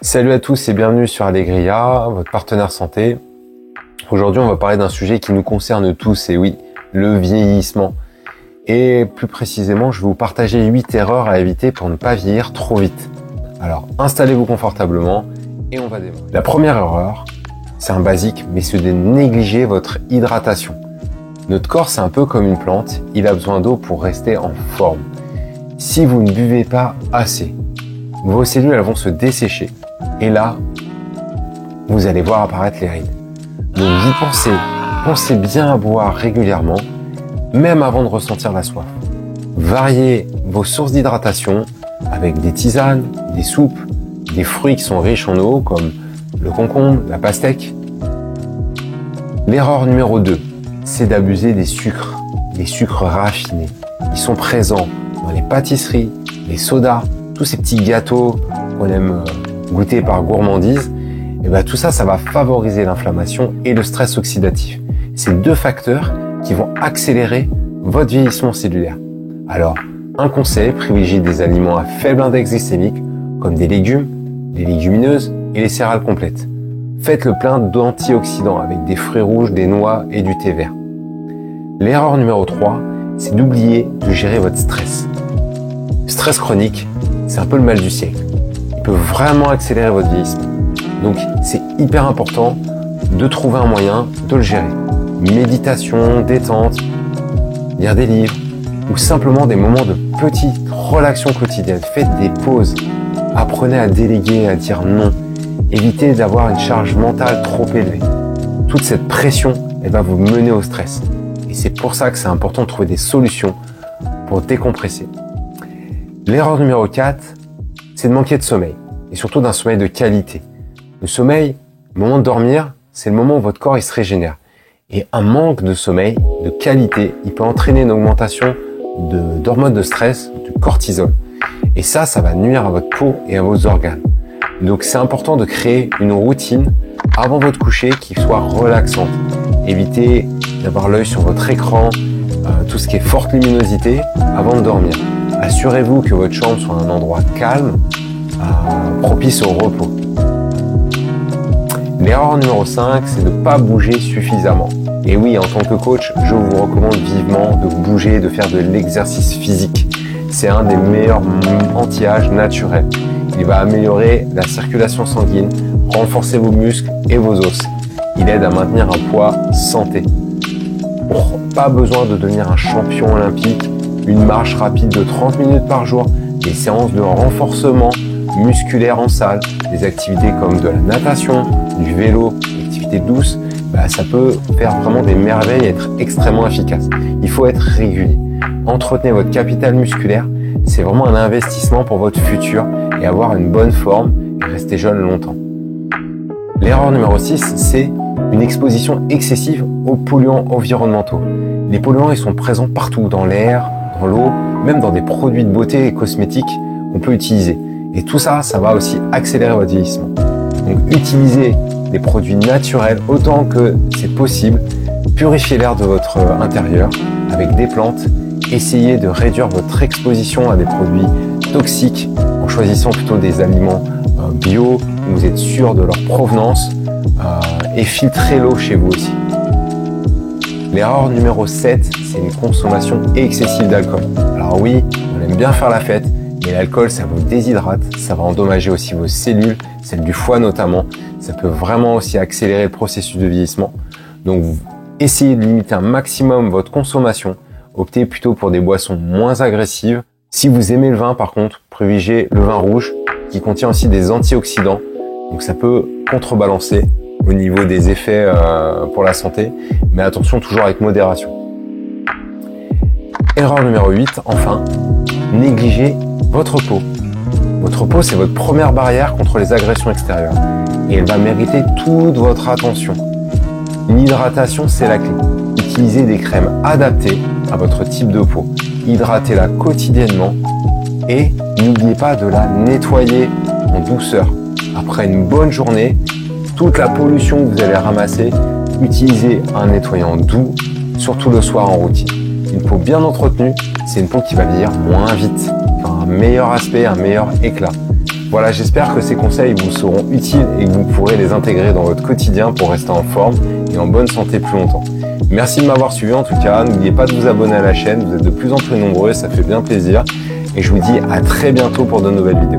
Salut à tous et bienvenue sur Allegria, votre partenaire santé. Aujourd'hui, on va parler d'un sujet qui nous concerne tous, et oui, le vieillissement. Et plus précisément, je vais vous partager 8 erreurs à éviter pour ne pas vieillir trop vite. Alors, installez-vous confortablement et on va démarrer. La première erreur, c'est un basique, mais c'est de négliger votre hydratation. Notre corps, c'est un peu comme une plante, il a besoin d'eau pour rester en forme. Si vous ne buvez pas assez, vos cellules elles vont se dessécher. Et là, vous allez voir apparaître les rides. Donc vous pensez bien à boire régulièrement, même avant de ressentir la soif. Variez vos sources d'hydratation avec des tisanes, des soupes, des fruits qui sont riches en eau comme le concombre, la pastèque. L'erreur numéro 2, c'est d'abuser des sucres raffinés. Ils sont présents dans les pâtisseries, les sodas, tous ces petits gâteaux qu'on aime goûter par gourmandise. Et ben tout ça, ça va favoriser l'inflammation et le stress oxydatif. C'est deux facteurs qui vont accélérer votre vieillissement cellulaire. Alors, un conseil, privilégiez des aliments à faible index glycémique, comme des légumes, des légumineuses et les céréales complètes. Faites le plein d'antioxydants avec des fruits rouges, des noix et du thé vert. L'erreur numéro 3, c'est d'oublier de gérer votre stress. Le stress chronique, c'est un peu le mal du siècle. Il peut vraiment accélérer votre vieillissement. Donc, c'est hyper important de trouver un moyen de le gérer. Méditation, détente, lire des livres ou simplement des moments de petite relaxation quotidienne. Faites des pauses. Apprenez à déléguer, à dire non. Évitez d'avoir une charge mentale trop élevée. Toute cette pression, elle va vous mener au stress. Et c'est pour ça que c'est important de trouver des solutions pour décompresser. L'erreur numéro 4, c'est de manquer de sommeil. Et surtout d'un sommeil de qualité. Le sommeil, le moment de dormir, c'est le moment où votre corps il se régénère. Et un manque de sommeil, de qualité, il peut entraîner une augmentation d'hormones de stress, du cortisol. Et ça va nuire à votre peau et à vos organes. Donc c'est important de créer une routine avant votre coucher qui soit relaxante. Évitez d'avoir l'œil sur votre écran, tout ce qui est forte luminosité avant de dormir. Assurez-vous que votre chambre soit un endroit calme, propice au repos. L'erreur numéro 5, c'est de ne pas bouger suffisamment. Et oui, en tant que coach, je vous recommande vivement de bouger, de faire de l'exercice physique. C'est un des meilleurs anti-âge naturels. Il va améliorer la circulation sanguine, renforcer vos muscles et vos os. Il aide à maintenir un poids santé. Pas besoin de devenir un champion olympique, une marche rapide de 30 minutes par jour, des séances de renforcement musculaire en salle, des activités comme de la natation, du vélo, des activités douces, ça peut faire vraiment des merveilles et être extrêmement efficace. Il faut être régulier. Entretenez votre capital musculaire, c'est vraiment un investissement pour votre futur et avoir une bonne forme et rester jeune longtemps. L'erreur numéro 6, c'est une exposition excessive aux polluants environnementaux. Les polluants, ils sont présents partout, dans l'air, dans l'eau, même dans des produits de beauté et cosmétiques qu'on peut utiliser. Et tout ça, ça va aussi accélérer votre vieillissement. Donc, utilisez des produits naturels autant que c'est possible. Purifiez l'air de votre intérieur avec des plantes. Essayez de réduire votre exposition à des produits toxiques en choisissant plutôt des aliments bio où vous êtes sûr de leur provenance et filtrez l'eau chez vous aussi. L'erreur numéro 7, c'est une consommation excessive d'alcool. Alors oui, on aime bien faire la fête, mais l'alcool, ça vous déshydrate, ça va endommager aussi vos cellules, celles du foie notamment. Ça peut vraiment aussi accélérer le processus de vieillissement. Donc, essayez de limiter un maximum votre consommation. Optez plutôt pour des boissons moins agressives. Si vous aimez le vin, par contre, privilégiez le vin rouge qui contient aussi des antioxydants. Donc, ça peut contrebalancer au niveau des effets pour la santé. Mais attention, toujours avec modération. Erreur numéro 8, enfin, négligez votre peau. Votre peau, c'est votre première barrière contre les agressions extérieures. Et elle va mériter toute votre attention. L'hydratation, c'est la clé. Utilisez des crèmes adaptées à votre type de peau. Hydratez-la quotidiennement et n'oubliez pas de la nettoyer en douceur. Après une bonne journée, toute la pollution que vous allez ramasser, utilisez un nettoyant doux surtout le soir en routine. Une peau bien entretenue, c'est une peau qui va vieillir moins vite, un meilleur aspect, un meilleur éclat. Voilà, j'espère que ces conseils vous seront utiles et que vous pourrez les intégrer dans votre quotidien pour rester en forme et en bonne santé plus longtemps. Merci de m'avoir suivi en tout cas, n'oubliez pas de vous abonner à la chaîne, vous êtes de plus en plus nombreux, ça fait bien plaisir. Et je vous dis à très bientôt pour de nouvelles vidéos.